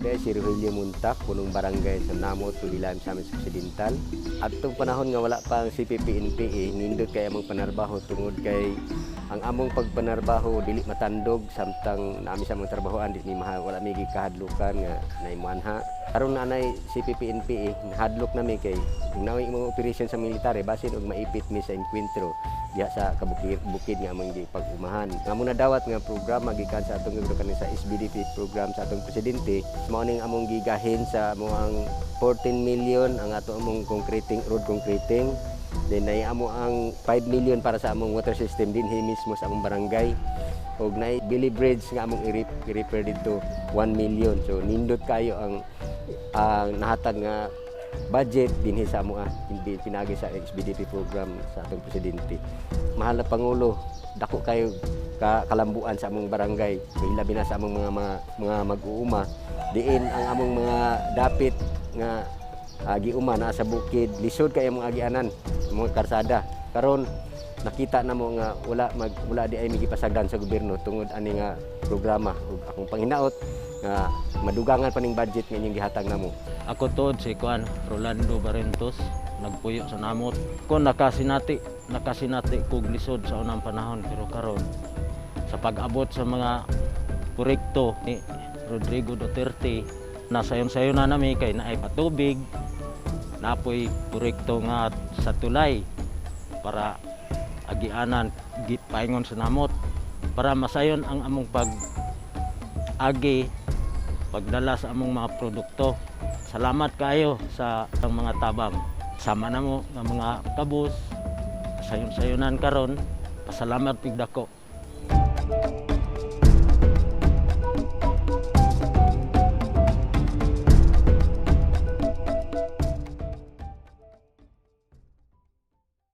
Ako dahil si Rogelio Muntak, punong barangay sa Namot, Tulilan sa amin sa Occidental. At itong panahon nga wala pang CPP-NPA, nindot kay among panarbaho tungod kay ang among pagpanarbaho dili matandog samtang naami sa among trabahoan di wala mi gikahadlukan nga naimuanha. Karon na nay CPP-NPA, hadlok nami kay kung naoy imong operasyon sa military basin og maipit mi sa enkwentro diha sa kabukid nga among pag-umahan. Nga muna dawat nga programa gikan sa atong kanin sa SBDP program sa atong presidente, mao ning among gigahin sa moang 14 million ang ato among road concreting. Then nay amo ang 5 million para sa among water system dinhi mismo sa among barangay. Og nay Billy Bridge nga among i-repair dito 1 million. So nindot kayo ang nahatag nga budget dinhi sa amo hindi pinagi sa SBDP program sa atong presidente. Mahal na Pangulo, dako kayo kalambuan sa among barangay, labi na sa among mga mag-uuma. Diin ang among mga dapit nga giuma na sa bukid, lisod kay among agianan, mga karsada. Karon nakita na mo nga wala di ay migipasagdan sa gobyerno tungod ani nga programa. Ug akong panghinaot nga madugangan pa ning budget nga inyong gihatag namo. Ako tod si Juan Rolando Barrentos, nagpuyo sa Namot. Ko nakasinati kog lisod sa unang panahon, pero karon sa pag-abot sa mga proyekto ni Rodrigo Duterte, nasayon-sayon na nami kay naay patubig, napoy proyekto nga sa tulay para agianan paingon sa Namot para masayon ang among pag-agi pagdala sa among mga produkto. Salamat kayo sa mga tabang. Sama na mo ng mga kabus, sayon-sayonan karon. Pasalamat pigdako.